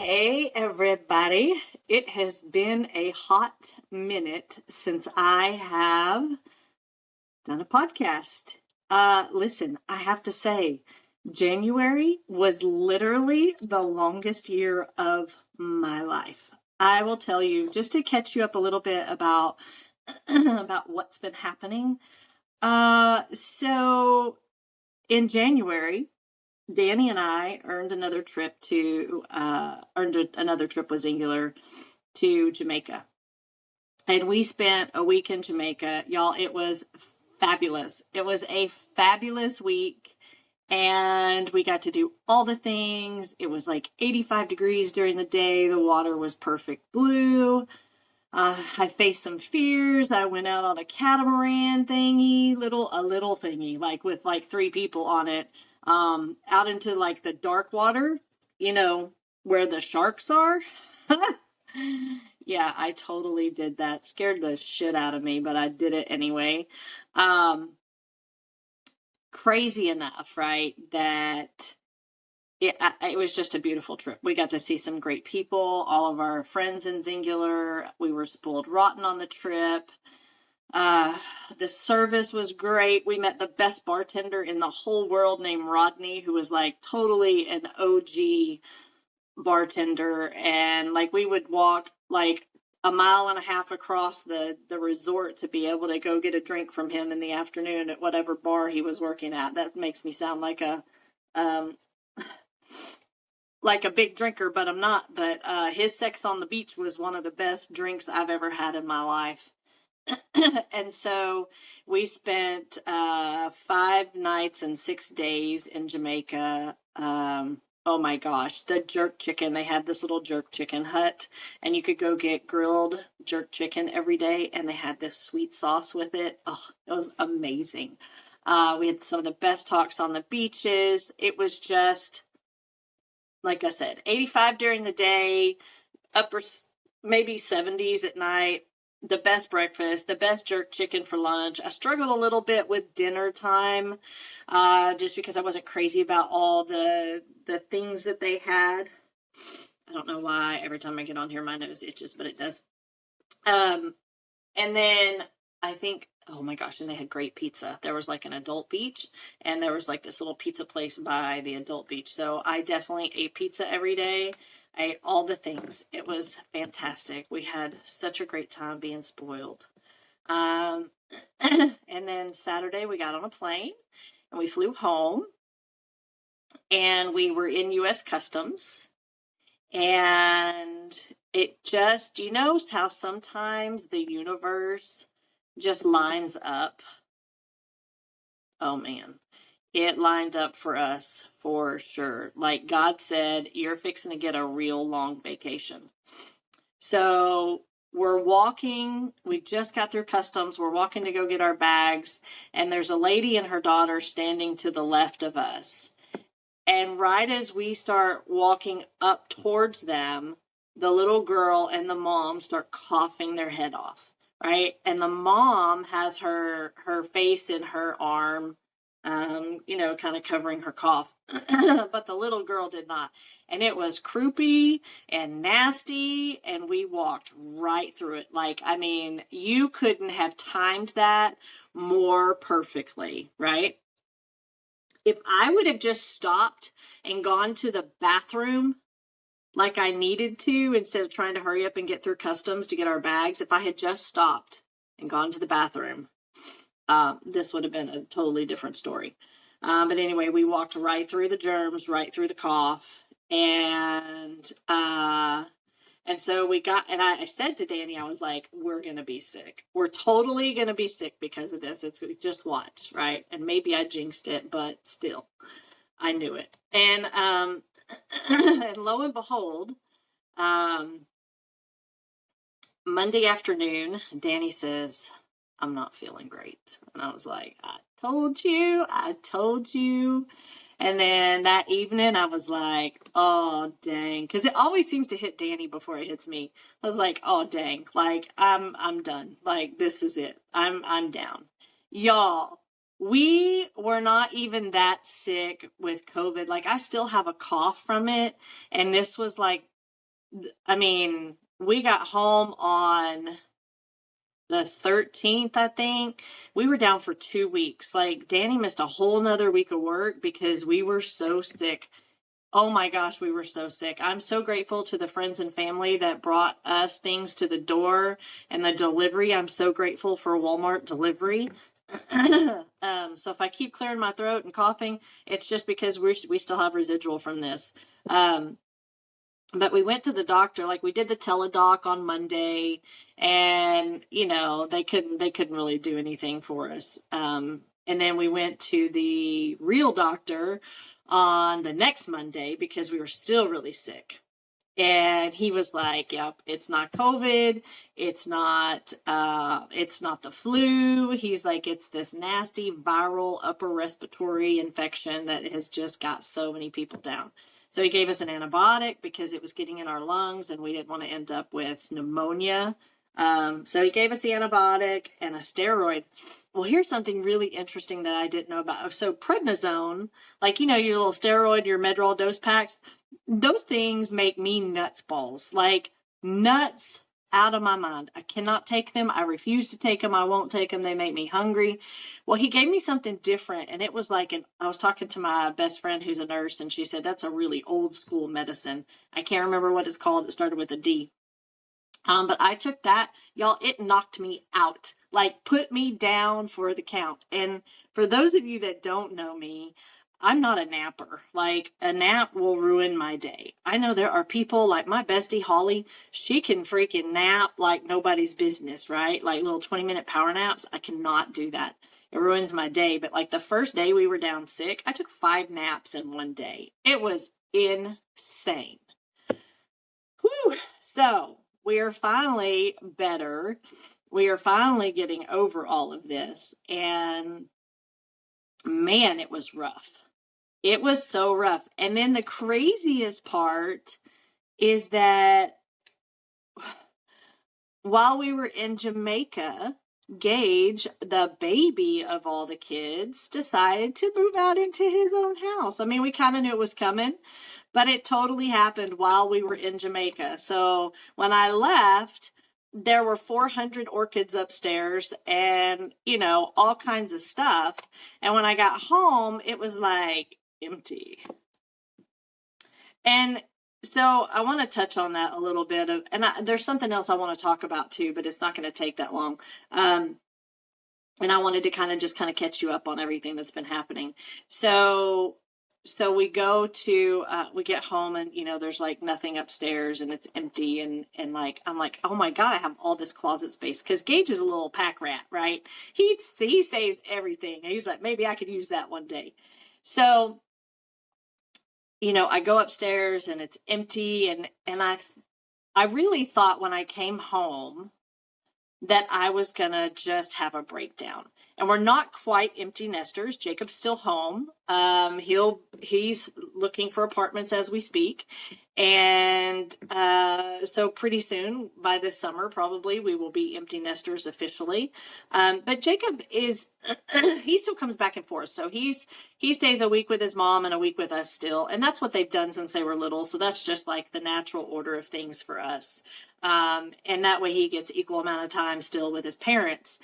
Hey everybody, it has been a hot minute since I have done a podcast. Listen, I have to say, January was literally the longest year of my life. I will tell you, just to catch you up a little bit about about what's been happening. So in January, Danny and I earned another trip with Xyngular to Jamaica. And we spent a week in Jamaica. Y'all, it was fabulous. It was a fabulous week. And we got to do all the things. It was like 85 degrees during the day. The water was perfect blue. I faced some fears. I went out on a catamaran thingy, a little thingy, like with like 3 people on it, out into like the dark water, where the sharks are. Yeah, I totally did that. Scared the shit out of me, but I did it anyway. Crazy enough, right, that it was just a beautiful trip. We got to see some great people, all of our friends in Xyngular. We were spoiled rotten on the trip. The service was great. We met the best bartender in the whole world named Rodney, who was like totally an OG bartender. And like we would walk like a mile and a half across the resort to be able to go get a drink from him in the afternoon at whatever bar he was working at. That makes me sound like a big drinker, but I'm not. But his Sex on the Beach was one of the best drinks I've ever had in my life. And so we spent 5 nights and 6 days in Jamaica. Oh my gosh, the jerk chicken. They had this little jerk chicken hut, and you could go get grilled jerk chicken every day, and they had this sweet sauce with it. Oh, it was amazing. We had some of the best talks on the beaches. It was just, like I said, 85 during the day, upper maybe 70s at night. The best breakfast, the best jerk chicken for lunch. I struggled a little bit with dinner time, just because I wasn't crazy about all the things that they had. I don't know why every time I get on here my nose itches, but it does. And then I think, oh my gosh, and they had great pizza. There was like an adult beach, and there was like this little pizza place by the adult beach. So I definitely ate pizza every day. I ate all the things. It was fantastic. We had such a great time being spoiled. And then Saturday we got on a plane and we flew home, and we were in U.S. Customs. And it just, how sometimes the universe just lines up? Oh man, it lined up for us for sure. Like God said, you're fixing to get a real long vacation. So we're walking, we just got through customs, we're walking to go get our bags, and there's a lady and her daughter standing to the left of us. And right as we start walking up towards them, the little girl and the mom start coughing their head off, right? And the mom has her face in her arm, kind of covering her cough. But the little girl did not. And it was croupy and nasty, and we walked right through it. Like, I mean, you couldn't have timed that more perfectly, right? If I would have just stopped and gone to the bathroom like I needed to, instead of trying to hurry up and get through customs to get our bags, if I had just stopped and gone to the bathroom, this would have been a totally different story. But anyway, we walked right through the germs, right through the cough. And so I said to Danny, I was like, we're going to be sick. We're totally going to be sick because of this. It's just watch, right? And maybe I jinxed it, but still, I knew it. And, and lo and behold, Monday afternoon, Danny says, I'm not feeling great. And I was like, I told you. And then that evening I was like, oh, dang. Because it always seems to hit Danny before it hits me. I was like, oh, dang. Like, I'm done. Like, this is it. I'm down. Y'all, we were not even that sick with COVID. Like, I still have a cough from it. And this was like I mean, we got home on the 13th, I think. We were down for 2 weeks. Like, Danny missed a whole nother week of work because we were so sick. Oh my gosh, we were so sick. I'm so grateful to the friends and family that brought us things to the door and the delivery. I'm so grateful for Walmart delivery. So if I keep clearing my throat and coughing, it's just because we still have residual from this. But we went to the doctor, like we did the teledoc on Monday, and they couldn't really do anything for us. And then we went to the real doctor on the next Monday because we were still really sick. And he was like, yep, it's not COVID. It's not the flu. He's like, it's this nasty viral upper respiratory infection that has just got so many people down. So he gave us an antibiotic because it was getting in our lungs and we didn't want to end up with pneumonia. So he gave us the antibiotic and a steroid. Well, here's something really interesting that I didn't know about. So prednisone, like, your little steroid, your Medrol dose packs, those things make me nuts balls, like nuts out of my mind. I cannot take them. I refuse to take them. I won't take them. They make me hungry. Well, he gave me something different. And it was like, I was talking to my best friend who's a nurse, and she said, that's a really old school medicine. I can't remember what it's called. It started with a D. But I took that, y'all, it knocked me out, like put me down for the count. And for those of you that don't know me, I'm not a napper. Like, a nap will ruin my day. I know there are people like my bestie Holly, she can freaking nap like nobody's business, right? Like little 20-minute power naps. I cannot do that. It ruins my day. But like the first day we were down sick, I took 5 naps in one day. It was insane. Whew. So we are finally better. We are finally getting over all of this. And man, it was rough. It was so rough. And then the craziest part is that while we were in Jamaica, Gage, the baby of all the kids, decided to move out into his own house. I mean, we kind of knew it was coming, but it totally happened while we were in Jamaica. So when I left, there were 400 orchids upstairs and, all kinds of stuff. And when I got home, it was like empty. And so I want to touch on that a little bit there's something else I want to talk about too, but it's not going to take that long. And I wanted to kind of catch you up on everything that's been happening. So we go to, we get home and, there's like nothing upstairs and it's empty. And like, I'm like, oh my God, I have all this closet space. Cause Gage is a little pack rat, right? He saves everything. And he's like, maybe I could use that one day. So, I go upstairs and it's empty. And I really thought when I came home that I was going to just have a breakdown. And we're not quite empty nesters. Jacob's still home. He's looking for apartments as we speak. And so pretty soon, by this summer, probably, we will be empty nesters officially. But Jacob he still comes back and forth. So he stays a week with his mom and a week with us still. And that's what they've done since they were little. So that's just like the natural order of things for us. And that way he gets equal amount of time still with his parents.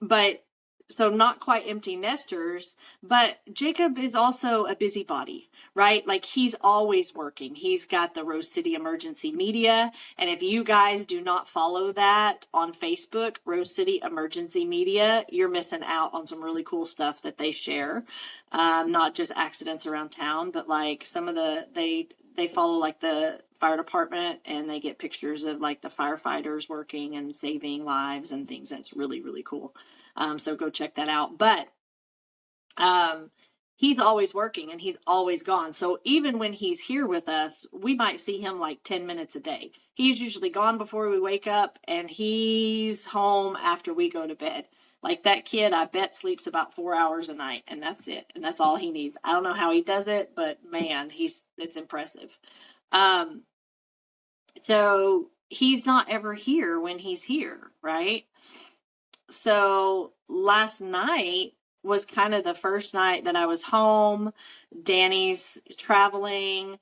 But so not quite empty nesters, but Jacob is also a busybody, right? Like he's always working. He's got the Rose City Emergency Media. And if you guys do not follow that on Facebook, Rose City Emergency Media, you're missing out on some really cool stuff that they share. Not just accidents around town, but like some of they follow like the fire department and they get pictures of like the firefighters working and saving lives and things. That's really, really cool. So go check that out. But he's always working and he's always gone. So even when he's here with us, we might see him like 10 minutes a day. He's usually gone before we wake up and he's home after we go to bed. Like that kid, I bet sleeps about 4 hours a night and that's it. And that's all he needs. I don't know how he does it, but man, it's impressive. So he's not ever here when he's here, right? So last night was kind of the first night that I was home. Danny's traveling.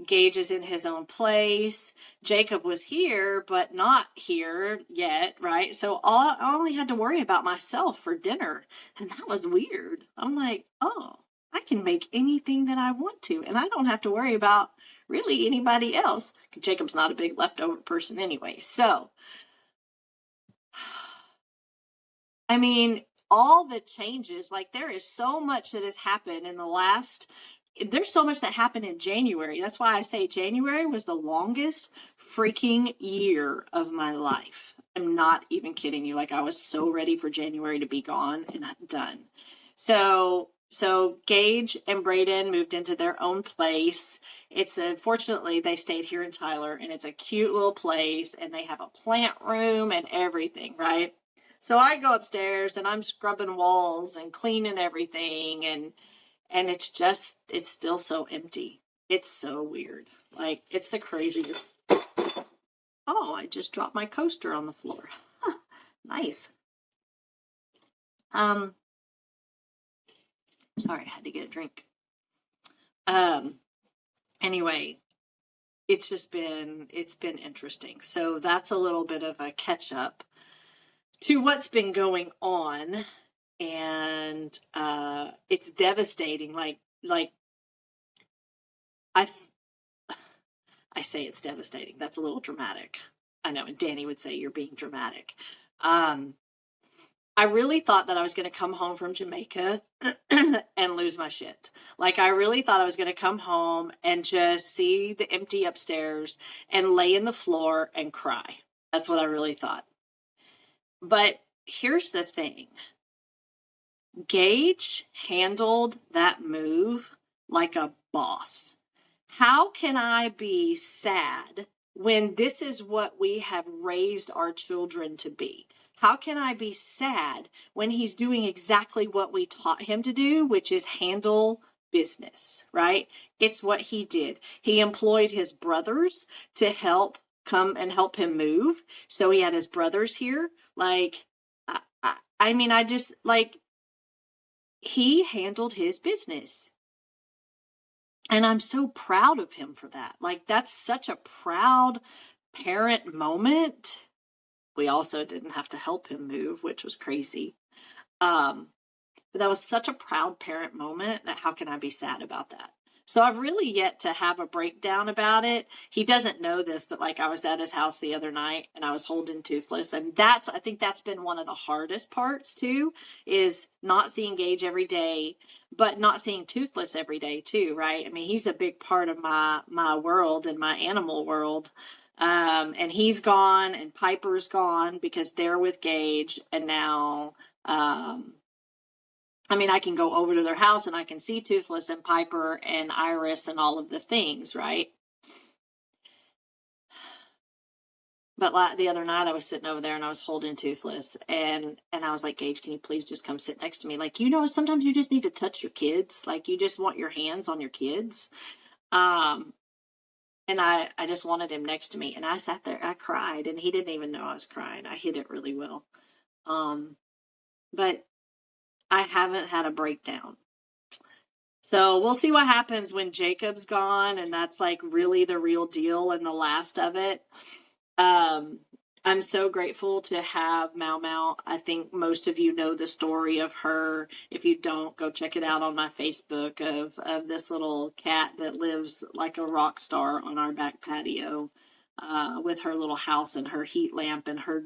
Gage is in his own place. Jacob was here, but not here yet, right? So I only had to worry about myself for dinner. And that was weird. I'm like, oh, I can make anything that I want to, and I don't have to worry about really anybody else. Jacob's not a big leftover person anyway. So, I mean, all the changes, like there is so much that has happened in the last, there's so much that happened in January. That's why I say January was the longest freaking year of my life. I'm not even kidding you. Like I was so ready for January to be gone and done. So Gage and Braden moved into their own place. It's fortunately they stayed here in Tyler, and it's a cute little place, and they have a plant room and everything, right? So I go upstairs and I'm scrubbing walls and cleaning everything, and it's still so empty. It's so weird. Like it's the craziest. Oh, I just dropped my coaster on the floor. Huh, nice. Sorry, I had to get a drink. Anyway, it's been interesting. So that's a little bit of a catch up to what's been going on. And, it's devastating. Like I say it's devastating. That's a little dramatic. I know. And Danny would say you're being dramatic. I really thought that I was going to come home from Jamaica and lose my shit. Like, I really thought I was going to come home and just see the empty upstairs and lay in the floor and cry. That's what I really thought. But here's the thing. Gage handled that move like a boss. How can I be sad when this is what we have raised our children to be? How can I be sad when he's doing exactly what we taught him to do, which is handle business, right? It's what he did. He employed his brothers to come and help him move. So he had his brothers here. Like, I mean, I just, like, he handled his business. And I'm so proud of him for that. Like, that's such a proud parent moment. We also didn't have to help him move, which was crazy. But that was such a proud parent moment that how can I be sad about that? So I've really yet to have a breakdown about it. He doesn't know this, but like I was at his house the other night and I was holding Toothless. And I think that's been one of the hardest parts too, is not seeing Gage every day, but not seeing Toothless every day too, right? I mean, he's a big part of my world and my animal world. And he's gone and Piper's gone because they're with Gage. And now, I mean, I can go over to their house and I can see Toothless and Piper and Iris and all of the things, right? But the other night I was sitting over there and I was holding Toothless and I was like, Gage, can you please just come sit next to me? Like, sometimes you just need to touch your kids. Like, you just want your hands on your kids. And I just wanted him next to me. And I sat there, I cried, and he didn't even know I was crying. I hid it really well. But I haven't had a breakdown. So we'll see what happens when Jacob's gone, and that's like really the real deal and the last of it. I'm so grateful to have Mau Mau. I think most of you know the story of her. If you don't, go check it out on my Facebook of this little cat that lives like a rock star on our back patio, with her little house and her heat lamp and her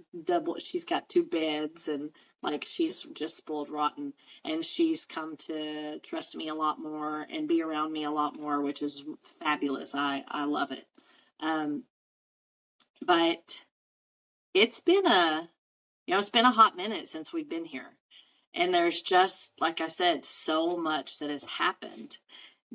she's got 2 beds and like she's just spoiled rotten, and she's come to trust me a lot more and be around me a lot more, which is fabulous. I love it. But it's been it's been a hot minute since we've been here. And there's just, like I said, so much that has happened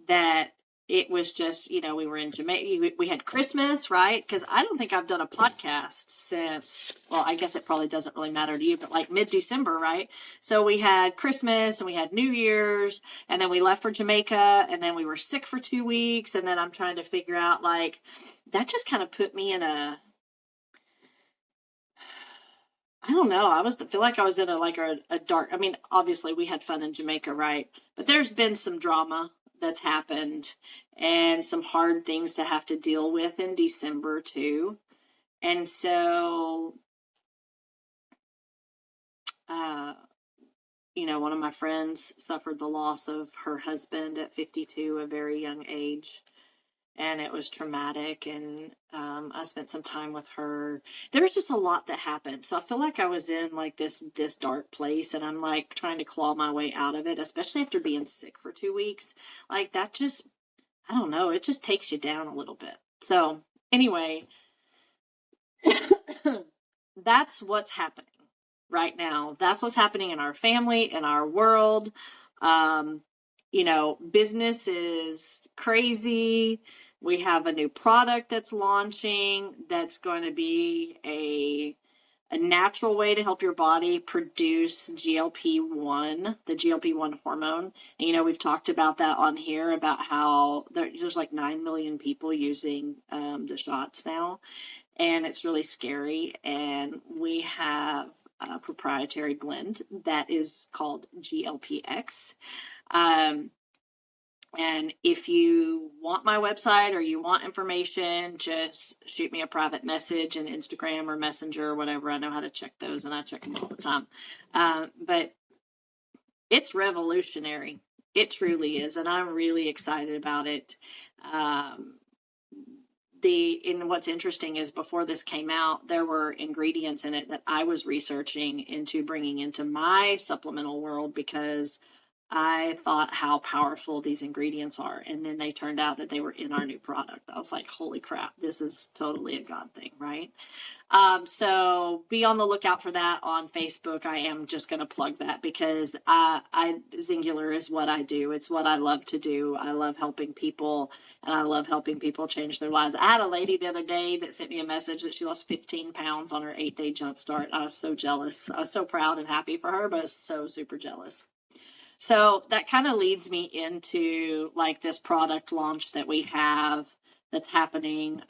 that it was just, we were in Jamaica. We had Christmas, right? Because I don't think I've done a podcast since, well, I guess it probably doesn't really matter to you, but like mid-December, right? So we had Christmas and we had New Year's, and then we left for Jamaica, and then we were sick for 2 weeks. And then I'm trying to figure out, like, that just kind of put me in I don't know. Feel like I was in a dark. I mean, obviously we had fun in Jamaica, right? But there's been some drama that's happened and some hard things to have to deal with in December too. And so, uh, one of my friends suffered the loss of her husband at 52, a very young age, and it was traumatic. And I spent some time with her. There was just a lot that happened, so I feel like I was in like this dark place, and I'm like trying to claw my way out of it, especially after being sick for 2 weeks. Like that just, I don't know, it just takes you down a little bit. So anyway, that's what's happening right now. That's what's happening in our family, in our world. Business is crazy. We have a new product that's launching that's going to be a natural way to help your body produce GLP-1, the GLP-1 hormone. And, we've talked about that on here, about how there's like 9 million people using the shots now. And it's really scary. And we have a proprietary blend that is called GLPX. And if you want my website or you want information, just shoot me a private message in Instagram or Messenger or whatever. I know how to check those, and I check them all the time. But it's revolutionary. It truly is. And I'm really excited about it. And what's interesting is before this came out, there were ingredients in it that I was researching into bringing into my supplemental world because I thought how powerful these ingredients are. And then they turned out that they were in our new product. I was like, holy crap, this is totally a God thing, right? So be on the lookout for that on Facebook. I am just going to plug that because Xyngular is what I do. It's what I love to do. I love helping people, and I love helping people change their lives. I had a lady the other day that sent me a message that she lost 15 pounds on her 8-day jump start. I was so jealous. I was so proud and happy for her, but so super jealous. So that kind of leads me into like this product launch that we have that's happening.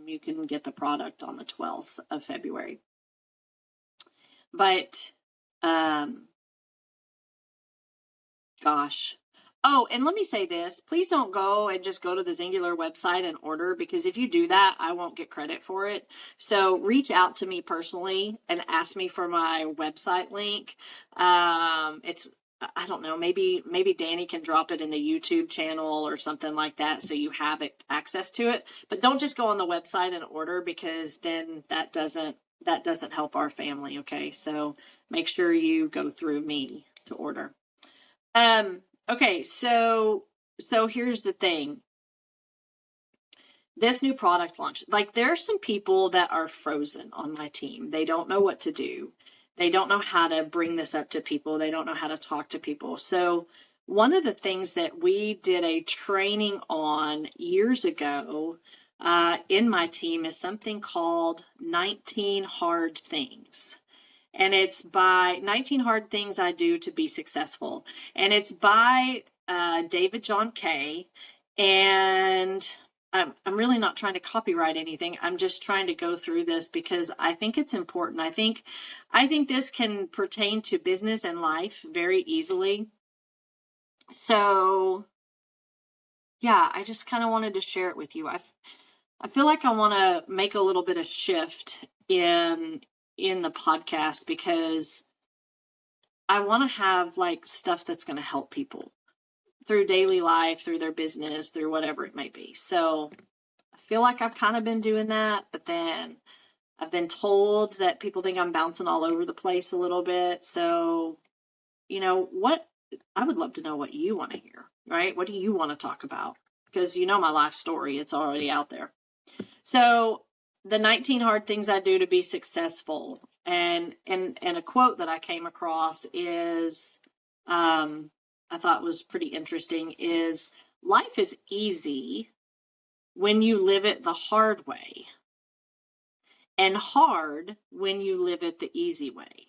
You can get the product on the 12th of February. But, gosh. Oh, and let me say this. Please don't go and just go to the Xyngular website and order, because if you do that, I won't get credit for it. So reach out to me personally and ask me for my website link. I don't know, maybe Danny can drop it in the YouTube channel or something like that so you have access to it. But don't just go on the website and order, because then that doesn't help our family, okay? So make sure you go through me to order. Okay, so here's the thing. This new product launch, like there are some people that are frozen on my team. They don't know what to do. They don't know how to bring this up to people. They don't know how to talk to people. So one of the things that we did a training on years ago in my team is something called 19 Hard Things. And it's by 19 Hard Things I Do to Be Successful. And it's by David John Kay. And I'm really not trying to copyright anything. I'm just trying to go through this because I think it's important. I think this can pertain to business and life very easily. So yeah, I just kind of wanted to share it with you. I feel like I want to make a little bit of shift in the podcast, because I want to have like stuff that's going to help people through daily life, through their business, through whatever it may be. So I feel like I've kind of been doing that, but then I've been told that people think I'm bouncing all over the place a little bit. So, what I would love to know what you want to hear, right? What do you want to talk about? Because my life story, it's already out there. So the 19 Hard Things I Do to Be Successful. And a quote that I came across is, I thought was pretty interesting, is life is easy when you live it the hard way, and hard when you live it the easy way.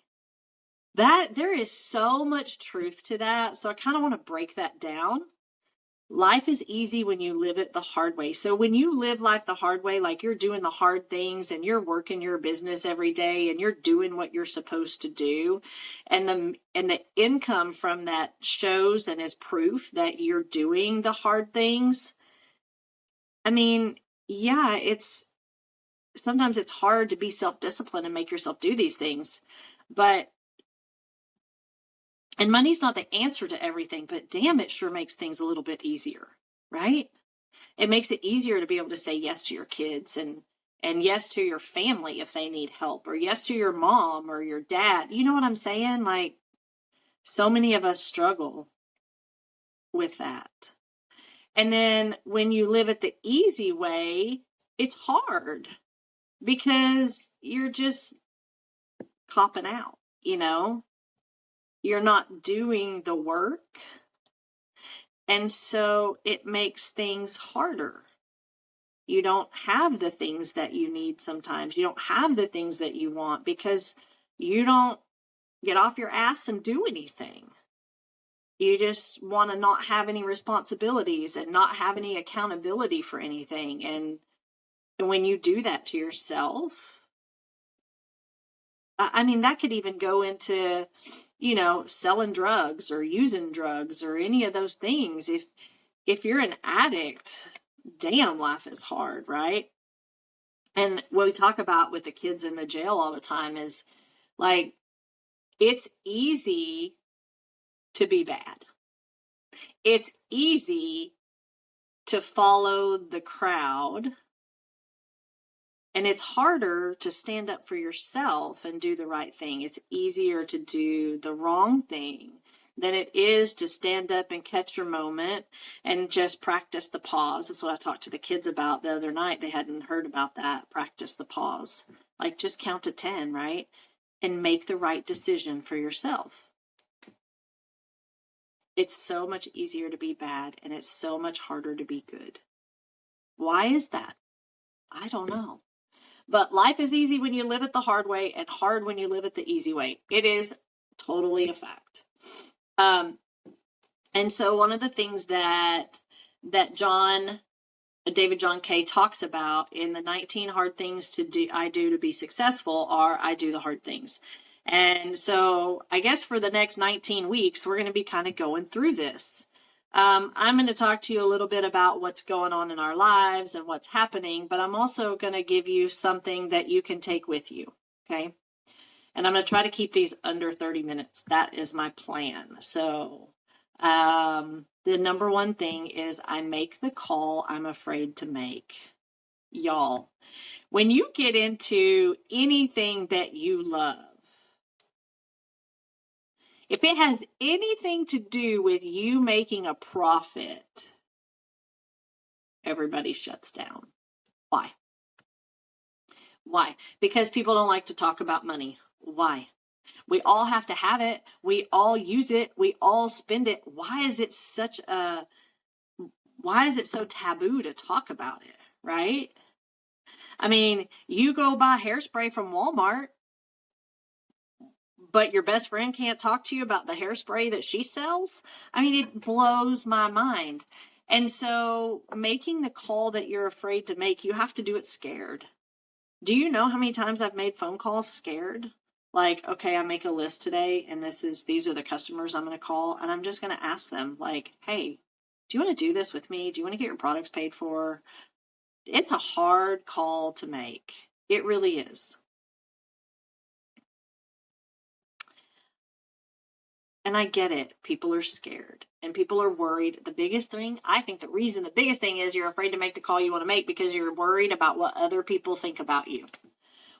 That there is so much truth to that. So I kind of want to break that down Life is easy when you live it the hard way. So when you live life the hard way, like you're doing the hard things and you're working your business every day and you're doing what you're supposed to do, and the income from that shows and is proof that you're doing the hard things. I mean, yeah, sometimes it's hard to be self-disciplined and make yourself do these things. And money's not the answer to everything, but damn, it sure makes things a little bit easier, right? It makes it easier to be able to say yes to your kids and yes to your family if they need help, or yes to your mom or your dad. You know what I'm saying? Like, so many of us struggle with that. And then when you live it the easy way, it's hard because you're just copping out, You're not doing the work. And so it makes things harder. You don't have the things that you need sometimes. You don't have the things that you want because you don't get off your ass and do anything. You just want to not have any responsibilities and not have any accountability for anything. And when you do that to yourself, I mean, that could even go into, selling drugs or using drugs or any of those things. If you're an addict, damn, life is hard, right? And what we talk about with the kids in the jail all the time is like, it's easy to be bad. It's easy to follow the crowd. And it's harder to stand up for yourself and do the right thing. It's easier to do the wrong thing than it is to stand up and catch your moment and just practice the pause. That's what I talked to the kids about the other night. They hadn't heard about that. Practice the pause. Like, just count to 10, right? And make the right decision for yourself. It's so much easier to be bad, and it's so much harder to be good. Why is that? I don't know. But life is easy when you live it the hard way and hard when you live it the easy way. It is totally a fact. And so one of the things that David John Kay talks about in the 19 hard things I do to be successful are I do the hard things. And so I guess for the next 19 weeks, we're going to be kind of going through this. I'm going to talk to you a little bit about what's going on in our lives and what's happening, but I'm also going to give you something that you can take with you, okay? And I'm going to try to keep these under 30 minutes. That is my plan. So the number one thing is I make the call I'm afraid to make. Y'all, when you get into anything that you love, if it has anything to do with you making a profit, everybody shuts down. Why? Why? Because people don't like to talk about money. Why? We all have to have it. We all use it. We all spend it. Why is it so taboo to talk about it, right? I mean, you go buy hairspray from Walmart, but your best friend can't talk to you about the hairspray that she sells? I mean, it blows my mind. And so making the call that you're afraid to make, you have to do it scared. Do you know how many times I've made phone calls scared? Like, okay, I make a list today and these are the customers I'm going to call. And I'm just going to ask them like, hey, do you want to do this with me? Do you want to get your products paid for? It's a hard call to make. It really is. And I get it. People are scared and people are worried. The biggest thing is you're afraid to make the call you want to make because you're worried about what other people think about you.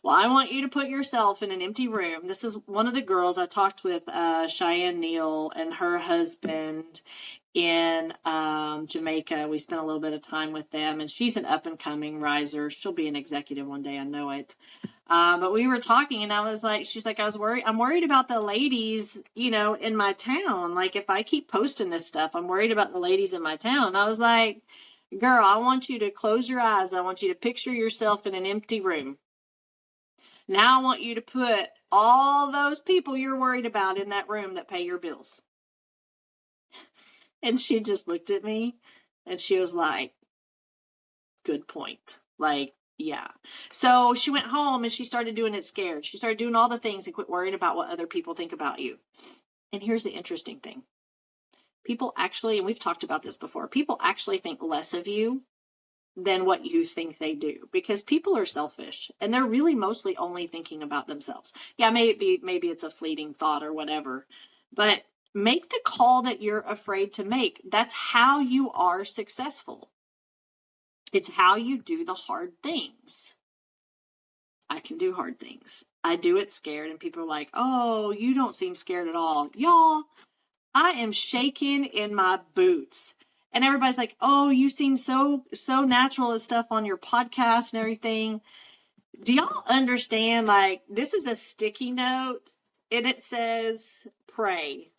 Well, I want you to put yourself in an empty room. This is one of the girls I talked with, Cheyenne Neal and her husband in Jamaica. We spent a little bit of time with them, and she's an up-and-coming riser. She'll be an executive one day, I know it. But we were talking, and she's like, I'm worried about the ladies, in my town. Like, if I keep posting this stuff, I'm worried about the ladies in my town. I was like, girl, I want you to close your eyes. I want you to picture yourself in an empty room. Now I want you to put all those people you're worried about in that room that pay your bills. And she just looked at me and she was like, good point. Like, yeah. So she went home and she started doing it scared. She started doing all the things and quit worrying about what other people think about you. And here's the interesting thing. People actually, and we've talked about this before, people actually think less of you than what you think they do, because people are selfish and they're really mostly only thinking about themselves. Yeah, maybe it's a fleeting thought or whatever, but make the call that you're afraid to make. That's how you are successful. It's how you do the hard things. I can do hard things. I do it scared, and people are like, oh, you don't seem scared at all. Y'all, I am shaking in my boots. And everybody's like, oh, you seem so natural and stuff on your podcast and everything. Do y'all understand? Like, this is a sticky note and it says pray.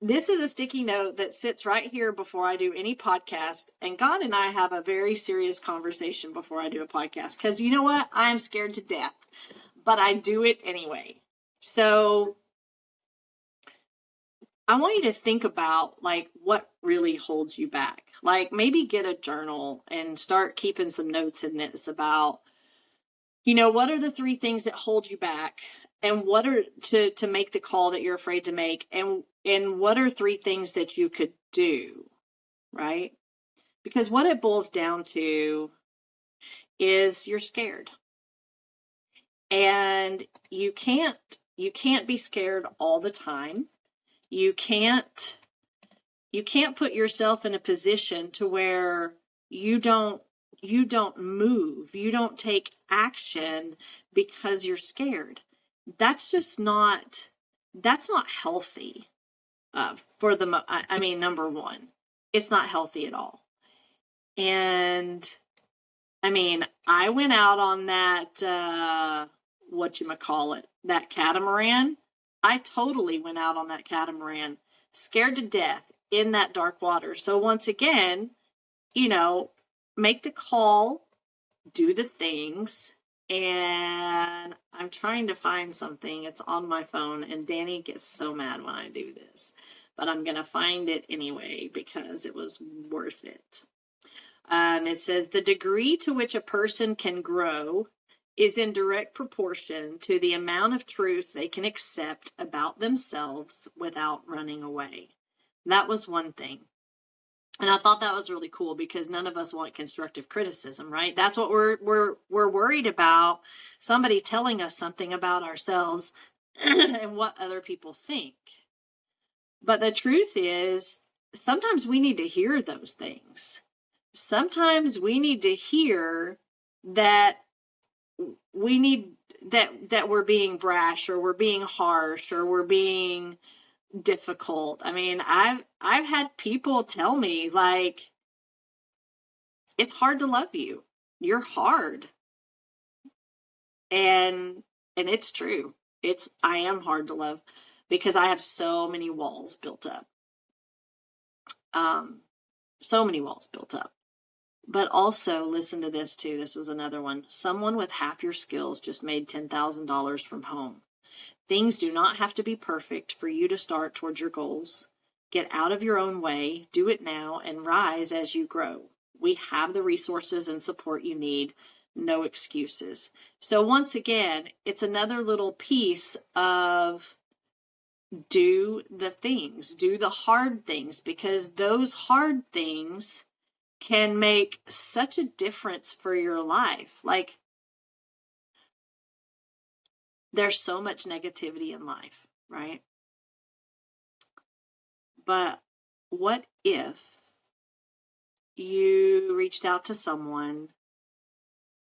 This is a sticky note that sits right here before I do any podcast. And God and I have a very serious conversation before I do a podcast. Because you know what? I'm scared to death, but I do it anyway. So I want you to think about like what really holds you back. Like maybe get a journal and start keeping some notes in this about, what are the 3 things that hold you back, and what are to make the call that you're afraid to make, and what are 3 things that you could do, right? Because what it boils down to is you're scared. And you can't be scared all the time. You can't put yourself in a position to where you don't move, you don't take action because you're scared. That's not healthy. Number one, it's not healthy at all. And I went out on that, that catamaran. I totally went out on that catamaran, scared to death in that dark water. So once again, make the call, do the things. And I'm trying to find something. It's on my phone, and Danny gets so mad when I do this, but I'm going to find it anyway because it was worth it. It says the degree to which a person can grow is in direct proportion to the amount of truth they can accept about themselves without running away. That was one thing. And I thought that was really cool because none of us want constructive criticism, right? That's what we're worried about, somebody telling us something about ourselves and what other people think. But the truth is, sometimes we need to hear those things. Sometimes we need to hear that that we're being brash, or we're being harsh, or we're being difficult. I've had people tell me like, it's hard to love you. You're hard. And it's true. I am hard to love because I have so many walls built up. So many walls built up. But also, listen to this too. This was another one. Someone with half your skills just made $10,000 from home. Things do not have to be perfect for you to start towards your goals. Get out of your own way, do it now, and rise as you grow. We have the resources and support you need. No excuses. So once again, it's another little piece of do the things, do the hard things, because those hard things can make such a difference for your life. Like, there's so much negativity in life, right? But what if you reached out to someone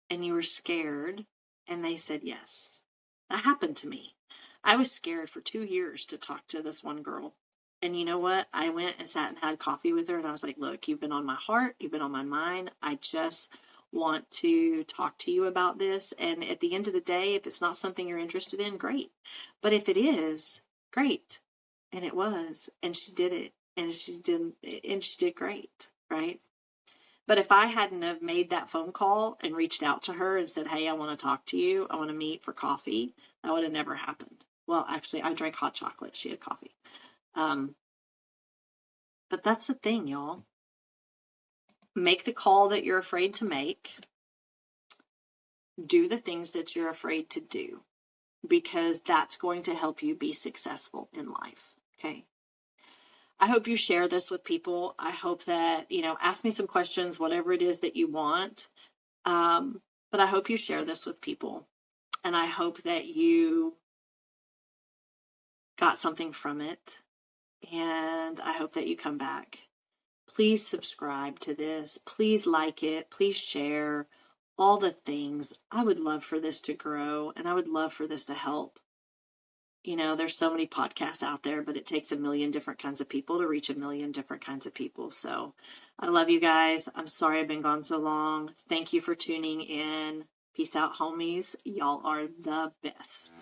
and you were scared and they said yes? That happened to me. I was scared for 2 years to talk to this one girl. And you know what? I went and sat and had coffee with her, and I was like, look, you've been on my heart. You've been on my mind. I just want to talk to you about this. And at the end of the day, if it's not something you're interested in, great. But if it is, great. And it was, and she did it, and she did great, right? But if I hadn't have made that phone call and reached out to her and said, hey, I want to talk to you, I want to meet for coffee, that would have never happened. Well, actually, I drank hot chocolate. She had coffee. But that's the thing, y'all. Make the call that you're afraid to make. Do the things that you're afraid to do, because that's going to help you be successful in life. Okay. I hope you share this with people. I hope that, ask me some questions, whatever it is that you want. But I hope you share this with people. And I hope that you got something from it. And I hope that you come back. Please subscribe to this. Please like it. Please share all the things. I would love for this to grow, and I would love for this to help. There's so many podcasts out there, but it takes a million different kinds of people to reach a million different kinds of people. So I love you guys. I'm sorry I've been gone so long. Thank you for tuning in. Peace out, homies. Y'all are the best.